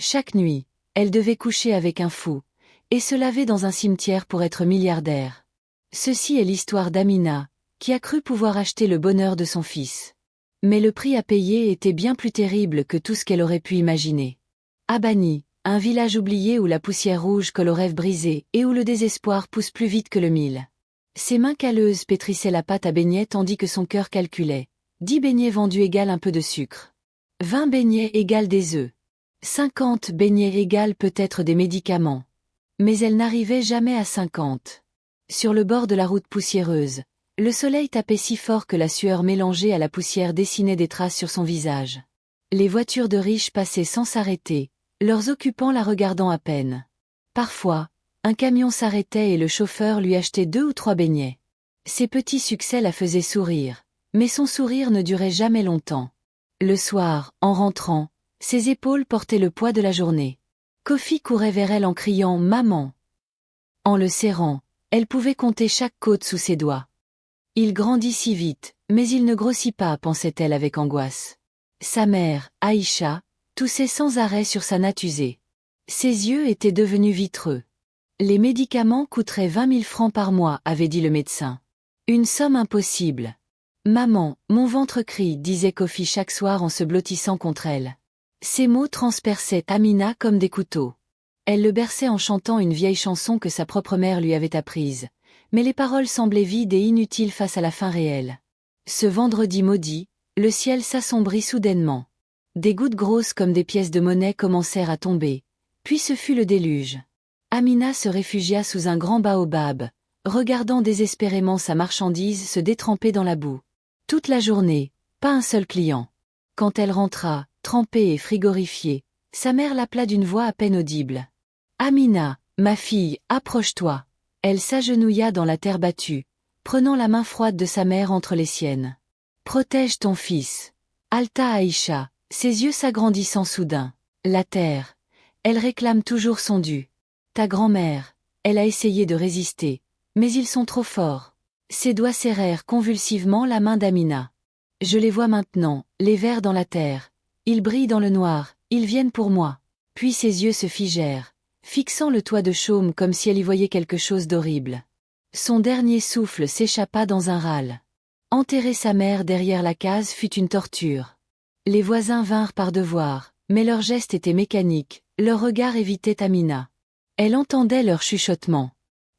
Chaque nuit, elle devait coucher avec un fou, et se laver dans un cimetière pour être milliardaire. Ceci est l'histoire d'Amina, qui a cru pouvoir acheter le bonheur de son fils. Mais le prix à payer était bien plus terrible que tout ce qu'elle aurait pu imaginer. Abani, un village oublié où la poussière rouge colle aux rêves brisés et où le désespoir pousse plus vite que le mille. Ses mains calleuses pétrissaient la pâte à beignets tandis que son cœur calculait. 10 beignets vendus égale un peu de sucre. 20 beignets égale des œufs. 50 beignets égale peut-être des médicaments. Mais elle n'arrivait jamais à 50. Sur le bord de la route poussiéreuse, le soleil tapait si fort que la sueur mélangée à la poussière dessinait des traces sur son visage. Les voitures de riches passaient sans s'arrêter, leurs occupants la regardant à peine. Parfois, un camion s'arrêtait et le chauffeur lui achetait 2 ou 3 beignets. Ses petits succès la faisaient sourire, mais son sourire ne durait jamais longtemps. Le soir, en rentrant, ses épaules portaient le poids de la journée. Kofi courait vers elle en criant « Maman !». En le serrant, elle pouvait compter chaque côte sous ses doigts. Il grandit si vite, mais il ne grossit pas, pensait-elle avec angoisse. Sa mère, Aïcha, toussait sans arrêt sur sa natte usée. Ses yeux étaient devenus vitreux. Les médicaments coûteraient 20 000 francs par mois, avait dit le médecin. Une somme impossible. Maman, mon ventre crie, disait Kofi chaque soir en se blottissant contre elle. Ces mots transperçaient Amina comme des couteaux. Elle le berçait en chantant une vieille chanson que sa propre mère lui avait apprise, mais les paroles semblaient vides et inutiles face à la fin réelle. Ce vendredi maudit, le ciel s'assombrit soudainement. Des gouttes grosses comme des pièces de monnaie commencèrent à tomber, puis ce fut le déluge. Amina se réfugia sous un grand baobab, regardant désespérément sa marchandise se détremper dans la boue. Toute la journée, pas un seul client. Quand elle rentra, trempée et frigorifiée, sa mère l'appela d'une voix à peine audible. « Amina, ma fille, approche-toi !» Elle s'agenouilla dans la terre battue, prenant la main froide de sa mère entre les siennes. « Protège ton fils. » Halta Aïcha, ses yeux s'agrandissant soudain. La terre. Elle réclame toujours son dû. Ta grand-mère, elle a essayé de résister, mais ils sont trop forts. Ses doigts serrèrent convulsivement la main d'Amina. Je les vois maintenant, les vers dans la terre. Ils brillent dans le noir, ils viennent pour moi. Puis ses yeux se figèrent, fixant le toit de chaume comme si elle y voyait quelque chose d'horrible. Son dernier souffle s'échappa dans un râle. Enterrer sa mère derrière la case fut une torture. Les voisins vinrent par devoir, mais leurs gestes étaient mécaniques, leur regard évitait Amina. Elle entendait leur chuchotement.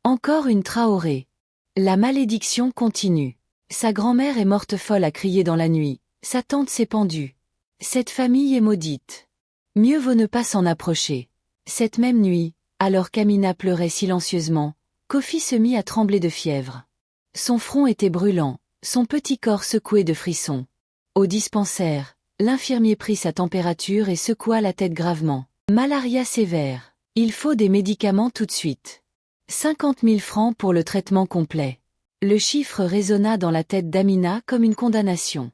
Encore une Traoré. La malédiction continue. Sa grand-mère est morte folle à crier dans la nuit, sa tante s'est pendue. Cette famille est maudite. Mieux vaut ne pas s'en approcher. Cette même nuit, alors qu'Amina pleurait silencieusement, Kofi se mit à trembler de fièvre. Son front était brûlant, son petit corps secoué de frissons. Au dispensaire, l'infirmier prit sa température et secoua la tête gravement. Malaria sévère. Il faut des médicaments tout de suite. 50 000 francs pour le traitement complet. Le chiffre résonna dans la tête d'Amina comme une condamnation.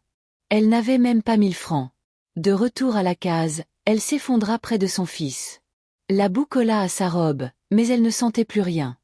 Elle n'avait même pas 1000 francs. De retour à la case, elle s'effondra près de son fils. La boue colla à sa robe, mais elle ne sentait plus rien.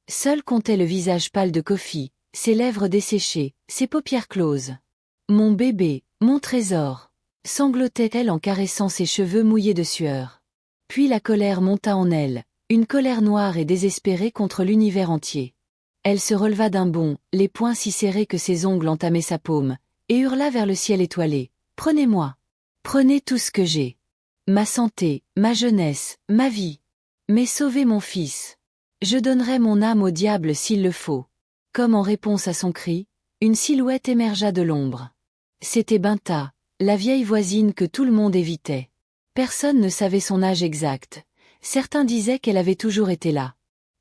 Seul comptait le visage pâle de Kofi, ses lèvres desséchées, ses paupières closes. « Mon bébé, mon trésor !» sanglotait-elle en caressant ses cheveux mouillés de sueur. Puis la colère monta en elle, une colère noire et désespérée contre l'univers entier. Elle se releva d'un bond, les poings si serrés que ses ongles entamaient sa paume, et hurla vers le ciel étoilé. « Prenez-moi! Prenez tout ce que j'ai! Ma santé, ma jeunesse, ma vie! Mais sauvez mon fils! Je donnerai mon âme au diable s'il le faut. » Comme en réponse à son cri, une silhouette émergea de l'ombre. C'était Binta, la vieille voisine que tout le monde évitait. Personne ne savait son âge exact. Certains disaient qu'elle avait toujours été là.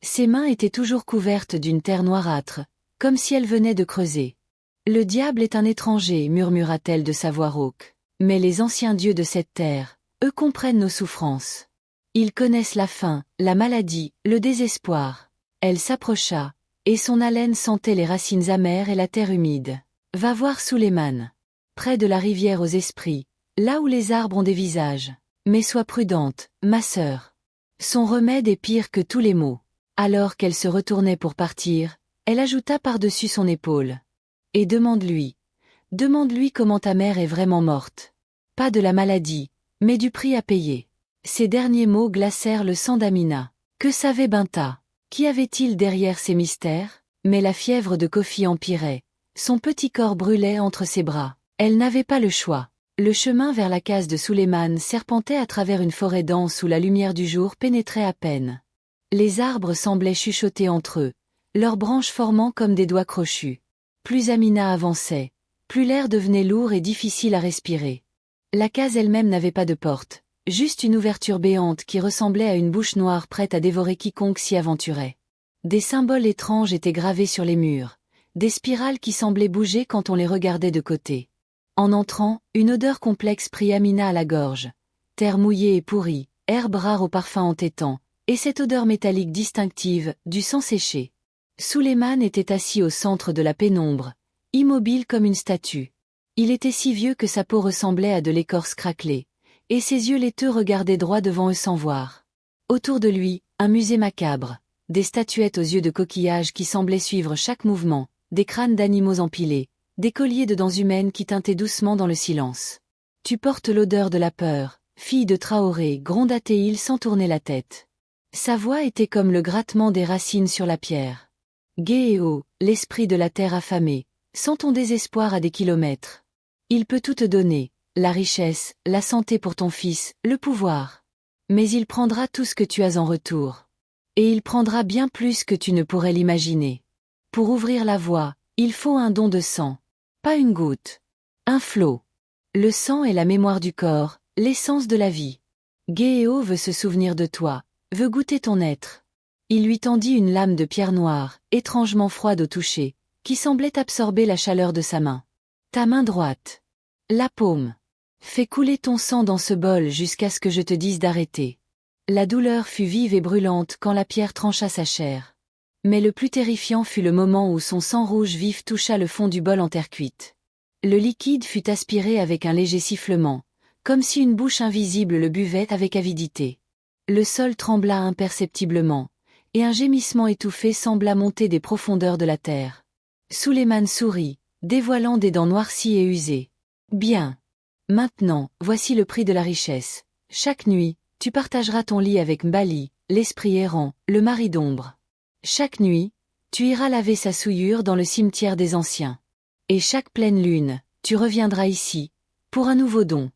Ses mains étaient toujours couvertes d'une terre noirâtre, comme si elle venait de creuser. « Le diable est un étranger, murmura-t-elle de sa voix rauque. Mais les anciens dieux de cette terre, eux comprennent nos souffrances. Ils connaissent la faim, la maladie, le désespoir. » Elle s'approcha, et son haleine sentait les racines amères et la terre humide. « Va voir Suleiman. Près de la rivière aux esprits, là où les arbres ont des visages. Mais sois prudente, ma sœur. Son remède est pire que tous les maux. » Alors qu'elle se retournait pour partir, elle ajouta par-dessus son épaule. « Et demande-lui comment ta mère est vraiment morte. Pas de la maladie, mais du prix à payer. » Ces derniers mots glacèrent le sang d'Amina. Que savait Binta? Qu'y avait-il derrière ces mystères? Mais la fièvre de Kofi empirait. Son petit corps brûlait entre ses bras. Elle n'avait pas le choix. Le chemin vers la case de Souleymane serpentait à travers une forêt dense où la lumière du jour pénétrait à peine. Les arbres semblaient chuchoter entre eux, leurs branches formant comme des doigts crochus. Plus Amina avançait, plus l'air devenait lourd et difficile à respirer. La case elle-même n'avait pas de porte, juste une ouverture béante qui ressemblait à une bouche noire prête à dévorer quiconque s'y aventurait. Des symboles étranges étaient gravés sur les murs, des spirales qui semblaient bouger quand on les regardait de côté. En entrant, une odeur complexe prit Amina à la gorge. Terre mouillée et pourrie, herbe rare au parfum entêtant, et cette odeur métallique distinctive, du sang séché. Souleymane était assis au centre de la pénombre, immobile comme une statue. Il était si vieux que sa peau ressemblait à de l'écorce craquelée, et ses yeux laiteux regardaient droit devant eux sans voir. Autour de lui, un musée macabre, des statuettes aux yeux de coquillage qui semblaient suivre chaque mouvement, des crânes d'animaux empilés, des colliers de dents humaines qui tintaient doucement dans le silence. Tu portes l'odeur de la peur, fille de Traoré, gronda Théil sans tourner la tête. Sa voix était comme le grattement des racines sur la pierre. Gai et haut, l'esprit de la terre affamée, sent ton désespoir à des kilomètres. Il peut tout te donner, la richesse, la santé pour ton fils, le pouvoir. Mais il prendra tout ce que tu as en retour. Et il prendra bien plus que tu ne pourrais l'imaginer. Pour ouvrir la voie, il faut un don de sang. Pas une goutte. Un flot. Le sang est la mémoire du corps, l'essence de la vie. Géo veut se souvenir de toi, veut goûter ton être. Il lui tendit une lame de pierre noire, étrangement froide au toucher, qui semblait absorber la chaleur de sa main. Ta main droite. La paume. Fais couler ton sang dans ce bol jusqu'à ce que je te dise d'arrêter. La douleur fut vive et brûlante quand la pierre trancha sa chair. Mais le plus terrifiant fut le moment où son sang rouge vif toucha le fond du bol en terre cuite. Le liquide fut aspiré avec un léger sifflement, comme si une bouche invisible le buvait avec avidité. Le sol trembla imperceptiblement, et un gémissement étouffé sembla monter des profondeurs de la terre. Souleymane sourit, dévoilant des dents noircies et usées. Bien. Maintenant, voici le prix de la richesse. Chaque nuit, tu partageras ton lit avec Mbali, l'esprit errant, le mari d'ombre. Chaque nuit, tu iras laver sa souillure dans le cimetière des anciens. Et chaque pleine lune, tu reviendras ici, pour un nouveau don.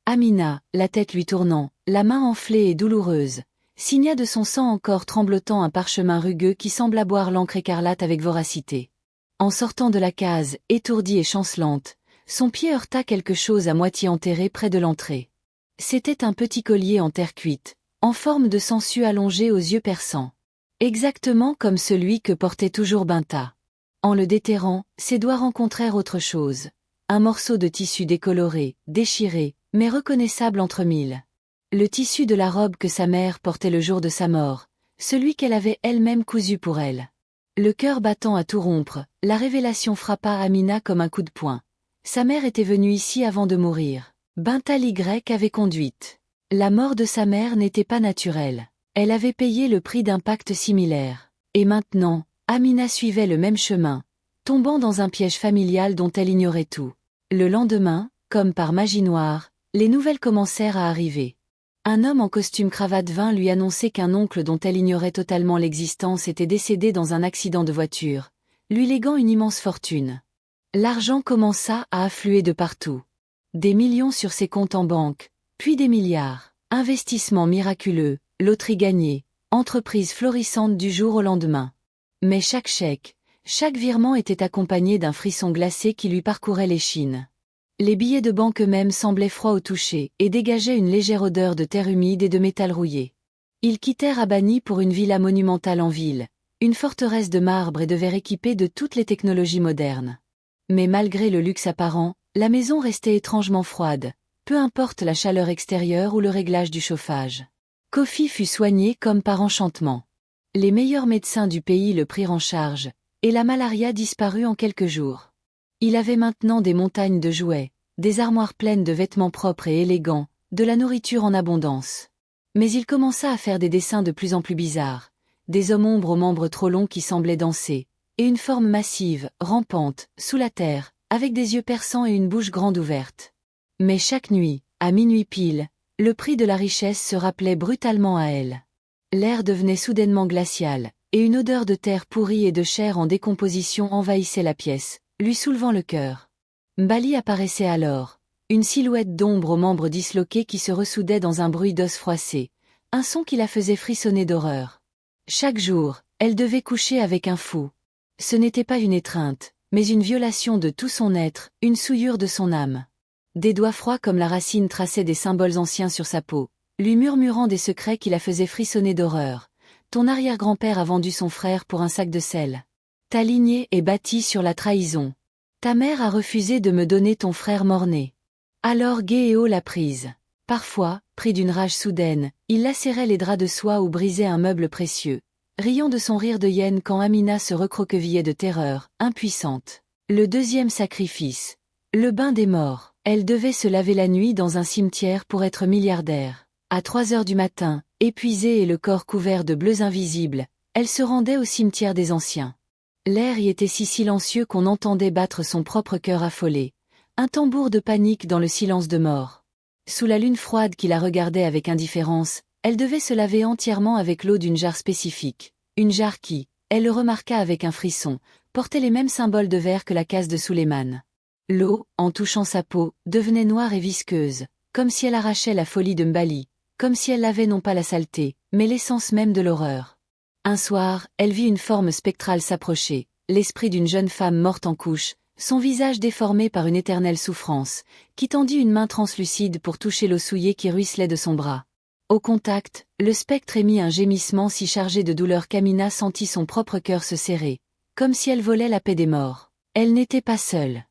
Amina, la tête lui tournant, la main enflée et douloureuse, signa de son sang encore tremblotant un parchemin rugueux qui sembla boire l'encre écarlate avec voracité. En sortant de la case, étourdie et chancelante, son pied heurta quelque chose à moitié enterré près de l'entrée. C'était un petit collier en terre cuite, en forme de sangsue allongé aux yeux perçants. Exactement comme celui que portait toujours Binta. En le déterrant, ses doigts rencontrèrent autre chose. Un morceau de tissu décoloré, déchiré, mais reconnaissable entre mille. Le tissu de la robe que sa mère portait le jour de sa mort, celui qu'elle avait elle-même cousu pour elle. Le cœur battant à tout rompre, la révélation frappa Amina comme un coup de poing. Sa mère était venue ici avant de mourir. Binta l'Y avait conduite. La mort de sa mère n'était pas naturelle. Elle avait payé le prix d'un pacte similaire. Et maintenant, Amina suivait le même chemin, tombant dans un piège familial dont elle ignorait tout. Le lendemain, comme par magie noire, les nouvelles commencèrent à arriver. Un homme en costume cravate vint lui annoncer qu'un oncle dont elle ignorait totalement l'existence était décédé dans un accident de voiture, lui léguant une immense fortune. L'argent commença à affluer de partout. Des millions sur ses comptes en banque, puis des milliards. Investissements miraculeux, loterie gagnée, entreprise florissante du jour au lendemain. Mais chaque chèque, chaque virement était accompagné d'un frisson glacé qui lui parcourait l'échine. Les billets de banque eux-mêmes semblaient froids au toucher et dégageaient une légère odeur de terre humide et de métal rouillé. Ils quittèrent Abani pour une villa monumentale en ville, une forteresse de marbre et de verre équipée de toutes les technologies modernes. Mais malgré le luxe apparent, la maison restait étrangement froide, peu importe la chaleur extérieure ou le réglage du chauffage. Kofi fut soigné comme par enchantement. Les meilleurs médecins du pays le prirent en charge, et la malaria disparut en quelques jours. Il avait maintenant des montagnes de jouets, des armoires pleines de vêtements propres et élégants, de la nourriture en abondance. Mais il commença à faire des dessins de plus en plus bizarres, des hommes-ombres aux membres trop longs qui semblaient danser, et une forme massive, rampante, sous la terre, avec des yeux perçants et une bouche grande ouverte. Mais chaque nuit, à minuit pile, Le prix de la richesse se rappelait brutalement à elle. L'air devenait soudainement glacial, et une odeur de terre pourrie et de chair en décomposition envahissait la pièce, lui soulevant le cœur. Mbali apparaissait alors, une silhouette d'ombre aux membres disloqués qui se ressoudaient dans un bruit d'os froissés, un son qui la faisait frissonner d'horreur. Chaque jour, elle devait coucher avec un fou. Ce n'était pas une étreinte, mais une violation de tout son être, une souillure de son âme. Des doigts froids comme la racine traçaient des symboles anciens sur sa peau, lui murmurant des secrets qui la faisaient frissonner d'horreur. Ton arrière-grand-père a vendu son frère pour un sac de sel. Ta lignée est bâtie sur la trahison. Ta mère a refusé de me donner ton frère mort-né. Alors Géo l'a prise. Parfois, pris d'une rage soudaine, il lacérait les draps de soie ou brisait un meuble précieux, riant de son rire de hyène quand Amina se recroquevillait de terreur, impuissante. Le deuxième sacrifice. Le bain des morts. Elle devait se laver la nuit dans un cimetière pour être milliardaire. À 3 heures du matin, épuisée et le corps couvert de bleus invisibles, elle se rendait au cimetière des anciens. L'air y était si silencieux qu'on entendait battre son propre cœur affolé. Un tambour de panique dans le silence de mort. Sous la lune froide qui la regardait avec indifférence, elle devait se laver entièrement avec l'eau d'une jarre spécifique. Une jarre qui, elle le remarqua avec un frisson, portait les mêmes symboles de verre que la case de Suleiman. L'eau, en touchant sa peau, devenait noire et visqueuse, comme si elle arrachait la folie de Mbali, comme si elle lavait non pas la saleté, mais l'essence même de l'horreur. Un soir, elle vit une forme spectrale s'approcher, l'esprit d'une jeune femme morte en couche, son visage déformé par une éternelle souffrance, qui tendit une main translucide pour toucher l'eau souillée qui ruisselait de son bras. Au contact, le spectre émit un gémissement si chargé de douleur qu'Amina sentit son propre cœur se serrer, comme si elle volait la paix des morts. Elle n'était pas seule.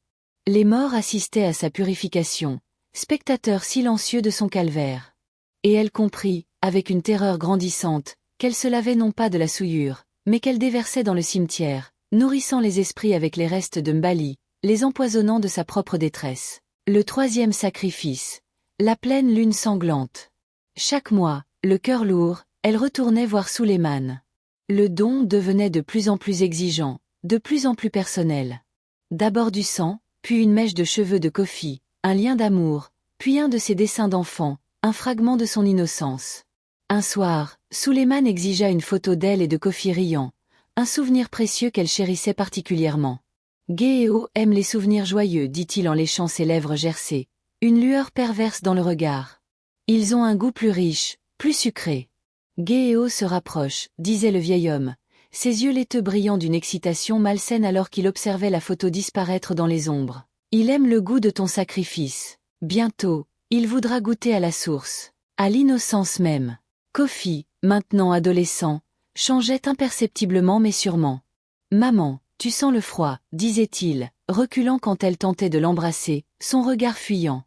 Les morts assistaient à sa purification, spectateurs silencieux de son calvaire. Et elle comprit, avec une terreur grandissante, qu'elle se lavait non pas de la souillure, mais qu'elle déversait dans le cimetière, nourrissant les esprits avec les restes de Mbali, les empoisonnant de sa propre détresse. Le troisième sacrifice. La pleine lune sanglante. Chaque mois, le cœur lourd, elle retournait voir Suleiman. Le don devenait de plus en plus exigeant, de plus en plus personnel. D'abord du sang, puis une mèche de cheveux de Kofi, un lien d'amour, puis un de ses dessins d'enfant, un fragment de son innocence. Un soir, Suleiman exigea une photo d'elle et de Kofi riant, un souvenir précieux qu'elle chérissait particulièrement. Géo aime les souvenirs joyeux, dit-il en léchant ses lèvres gercées, une lueur perverse dans le regard. Ils ont un goût plus riche, plus sucré. Géo se rapproche, disait le vieil homme, ses yeux laiteux brillant d'une excitation malsaine alors qu'il observait la photo disparaître dans les ombres. Il aime le goût de ton sacrifice. Bientôt, il voudra goûter à la source, à l'innocence même. Kofi, maintenant adolescent, changeait imperceptiblement mais sûrement. Maman, tu sens le froid, disait-il, reculant quand elle tentait de l'embrasser, son regard fuyant.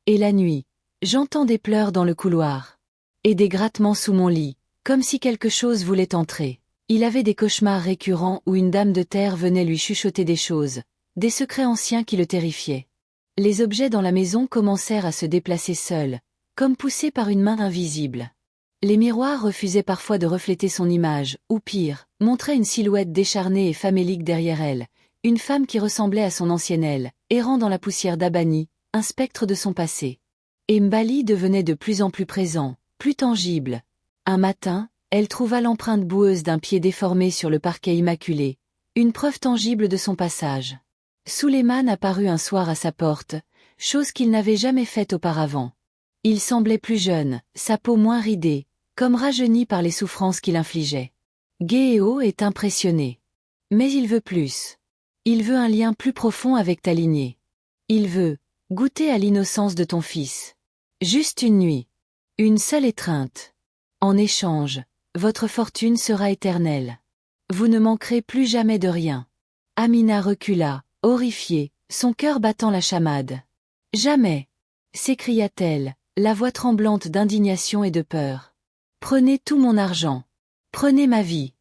Et la nuit, j'entends des pleurs dans le couloir. Et des grattements sous mon lit, comme si quelque chose voulait entrer. Il avait des cauchemars récurrents où une dame de terre venait lui chuchoter des choses, des secrets anciens qui le terrifiaient. Les objets dans la maison commencèrent à se déplacer seuls, comme poussés par une main invisible. Les miroirs refusaient parfois de refléter son image, ou pire, montraient une silhouette décharnée et famélique derrière elle, une femme qui ressemblait à son ancienne elle, errant dans la poussière d'Abani, un spectre de son passé. Et Mbali devenait de plus en plus présent, plus tangible. Un matin, elle trouva l'empreinte boueuse d'un pied déformé sur le parquet immaculé, une preuve tangible de son passage. Suleiman apparut un soir à sa porte, chose qu'il n'avait jamais faite auparavant. Il semblait plus jeune, sa peau moins ridée, comme rajeunie par les souffrances qu'il infligeait. Géo est impressionné. Mais il veut plus. Il veut un lien plus profond avec ta lignée. Il veut goûter à l'innocence de ton fils. Juste une nuit. Une seule étreinte. En échange, votre fortune sera éternelle. Vous ne manquerez plus jamais de rien. Amina recula, horrifiée, son cœur battant la chamade. Jamais, s'écria-t-elle, la voix tremblante d'indignation et de peur. Prenez tout mon argent. Prenez ma vie.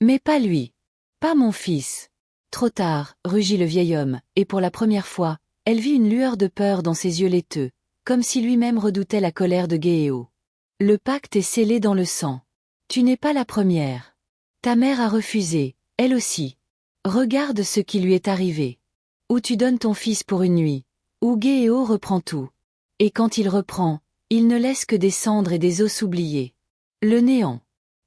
Mais pas lui. Pas mon fils. Trop tard, rugit le vieil homme, et pour la première fois, elle vit une lueur de peur dans ses yeux laiteux, comme si lui-même redoutait la colère de Géo. Le pacte est scellé dans le sang. Tu n'es pas la première. Ta mère a refusé, elle aussi. Regarde ce qui lui est arrivé. Ou tu donnes ton fils pour une nuit, ou Géo reprend tout. Et quand il reprend, Il ne laisse que des cendres et des os oubliés. Le néant.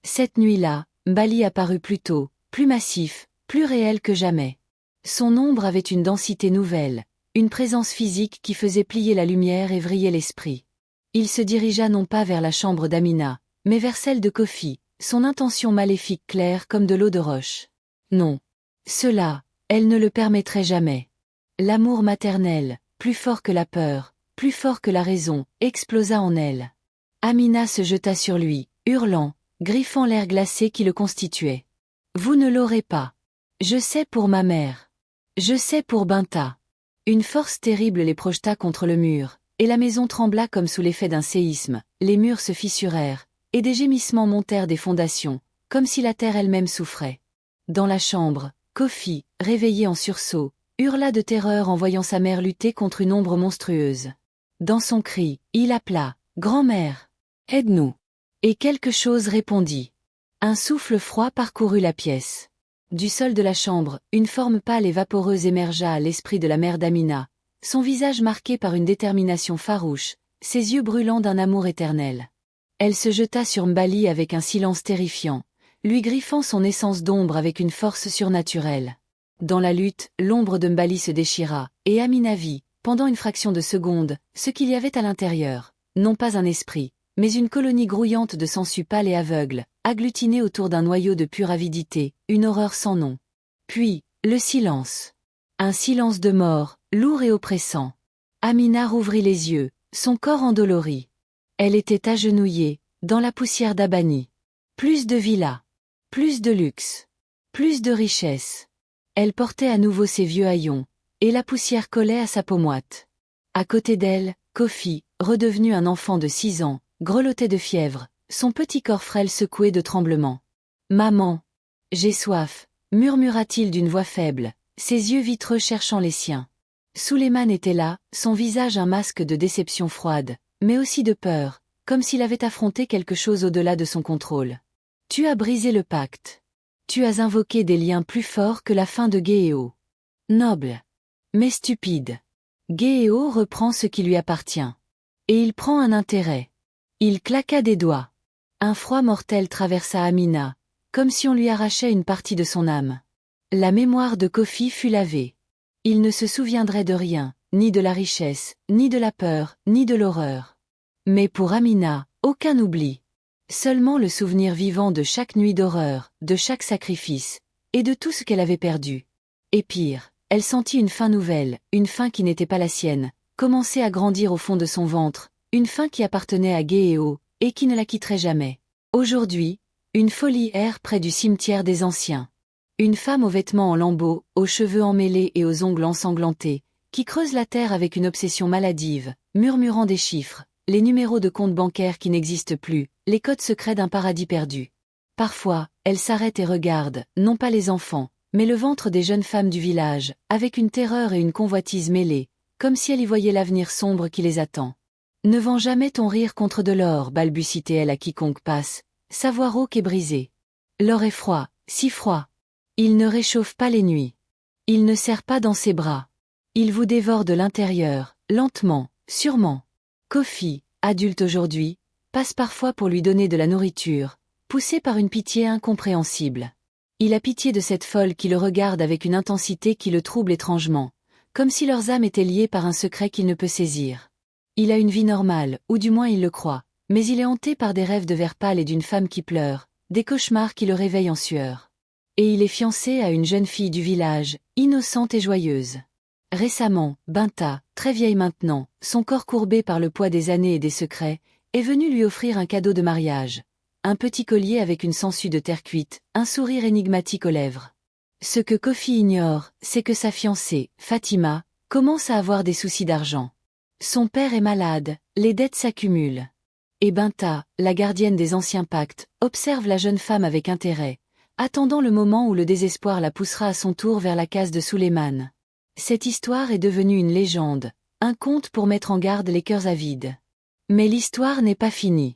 Cette nuit-là, Mbali apparut plus tôt, plus massif, plus réel que jamais. Son ombre avait une densité nouvelle, une présence physique qui faisait plier la lumière et vriller l'esprit. Il se dirigea non pas vers la chambre d'Amina, mais vers celle de Kofi, son intention maléfique claire comme de l'eau de roche. Non. Cela, elle ne le permettrait jamais. L'amour maternel, plus fort que la peur, plus fort que la raison, explosa en elle. Amina se jeta sur lui, hurlant, griffant l'air glacé qui le constituait. « Vous ne l'aurez pas. Je sais pour ma mère. Je sais pour Binta. » Une force terrible les projeta contre le mur, et la maison trembla comme sous l'effet d'un séisme, les murs se fissurèrent, et des gémissements montèrent des fondations, comme si la terre elle-même souffrait. Dans la chambre, Kofi, réveillé en sursaut, hurla de terreur en voyant sa mère lutter contre une ombre monstrueuse. Dans son cri, il appela « Grand-mère, aide-nous !» Et quelque chose répondit. Un souffle froid parcourut la pièce. Du sol de la chambre, une forme pâle et vaporeuse émergea à l'esprit de la mère d'Amina, son visage marqué par une détermination farouche, ses yeux brûlants d'un amour éternel. Elle se jeta sur Mbali avec un silence terrifiant, lui griffant son essence d'ombre avec une force surnaturelle. Dans la lutte, l'ombre de Mbali se déchira, et Amina vit, pendant une fraction de seconde, ce qu'il y avait à l'intérieur, non pas un esprit, mais une colonie grouillante de sangsues pâles et aveugles, agglutinée autour d'un noyau de pure avidité, une horreur sans nom. Puis, le silence. Un silence de mort, lourd et oppressant. Amina rouvrit les yeux, son corps endolori. Elle était agenouillée, dans la poussière d'Abani. Plus de villas. Plus de luxe. Plus de richesse. Elle portait à nouveau ses vieux haillons, et la poussière collait à sa peau moite. À côté d'elle, Kofi, redevenu un enfant de 6 ans, grelottait de fièvre, son petit corps frêle secoué de tremblements. « Maman, j'ai soif », murmura-t-il d'une voix faible, ses yeux vitreux cherchant les siens. Souleymane était là, son visage un masque de déception froide, mais aussi de peur, comme s'il avait affronté quelque chose au-delà de son contrôle. « Tu as brisé le pacte. Tu as invoqué des liens plus forts que la fin de Géo. Noble. Mais stupide. Géo reprend ce qui lui appartient. Et il prend un intérêt. » Il claqua des doigts. Un froid mortel traversa Amina, comme si on lui arrachait une partie de son âme. La mémoire de Kofi fut lavée. Il ne se souviendrait de rien, ni de la richesse, ni de la peur, ni de l'horreur. Mais pour Amina, aucun oubli. Seulement le souvenir vivant de chaque nuit d'horreur, de chaque sacrifice, et de tout ce qu'elle avait perdu. Et pire, elle sentit une faim nouvelle, une faim qui n'était pas la sienne, commencer à grandir au fond de son ventre, une faim qui appartenait à Géo, et qui ne la quitterait jamais. Aujourd'hui, une folie erre près du cimetière des anciens. Une femme aux vêtements en lambeaux, aux cheveux emmêlés et aux ongles ensanglantés, qui creuse la terre avec une obsession maladive, murmurant des chiffres, les numéros de comptes bancaires qui n'existent plus, les codes secrets d'un paradis perdu. Parfois, elle s'arrête et regarde, non pas les enfants, mais le ventre des jeunes femmes du village, avec une terreur et une convoitise mêlées, comme si elle y voyait l'avenir sombre qui les attend. « Ne vends jamais ton rire contre de l'or, balbutie-t-elle à quiconque passe, sa voix rauque et brisée. L'or est froid, si froid. Il ne réchauffe pas les nuits. Il ne serre pas dans ses bras. Il vous dévore de l'intérieur, lentement, sûrement. » Kofi, adulte aujourd'hui, passe parfois pour lui donner de la nourriture, poussé par une pitié incompréhensible. Il a pitié de cette folle qui le regarde avec une intensité qui le trouble étrangement, comme si leurs âmes étaient liées par un secret qu'il ne peut saisir. Il a une vie normale, ou du moins il le croit, mais il est hanté par des rêves de verre pâle et d'une femme qui pleure, des cauchemars qui le réveillent en sueur. Et il est fiancé à une jeune fille du village, innocente et joyeuse. Récemment, Binta, très vieille maintenant, son corps courbé par le poids des années et des secrets, est venue lui offrir un cadeau de mariage. Un petit collier avec une sangsue de terre cuite, un sourire énigmatique aux lèvres. Ce que Kofi ignore, c'est que sa fiancée, Fatima, commence à avoir des soucis d'argent. Son père est malade, les dettes s'accumulent. Et Binta, la gardienne des anciens pactes, observe la jeune femme avec intérêt, attendant le moment où le désespoir la poussera à son tour vers la case de Souleymane. Cette histoire est devenue une légende, un conte pour mettre en garde les cœurs avides. Mais l'histoire n'est pas finie.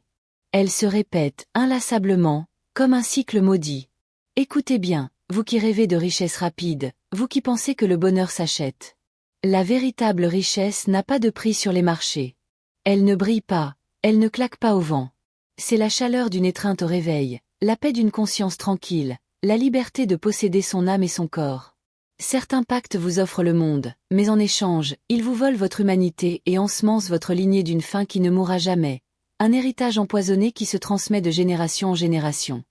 Elle se répète, inlassablement, comme un cycle maudit. Écoutez bien, vous qui rêvez de richesse rapide, vous qui pensez que le bonheur s'achète. La véritable richesse n'a pas de prix sur les marchés. Elle ne brille pas, Elle ne claque pas au vent. C'est la chaleur d'une étreinte au réveil, la paix d'une conscience tranquille, la liberté de posséder son âme et son corps. Certains pactes vous offrent le monde, mais en échange, ils vous volent votre humanité et ensemencent votre lignée d'une faim qui ne mourra jamais, un héritage empoisonné qui se transmet de génération en génération.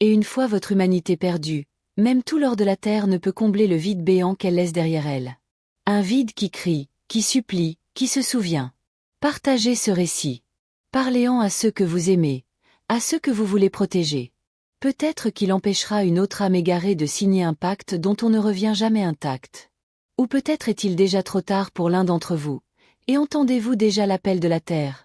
Et une fois votre humanité perdue, même tout l'or de la terre ne peut combler le vide béant qu'elle laisse derrière elle. Un vide qui crie, qui supplie, qui se souvient. Partagez ce récit. Parlez-en à ceux que vous aimez, à ceux que vous voulez protéger. Peut-être qu'il empêchera une autre âme égarée de signer un pacte dont on ne revient jamais intact. Ou peut-être est-il déjà trop tard pour l'un d'entre vous, et entendez-vous déjà l'appel de la terre.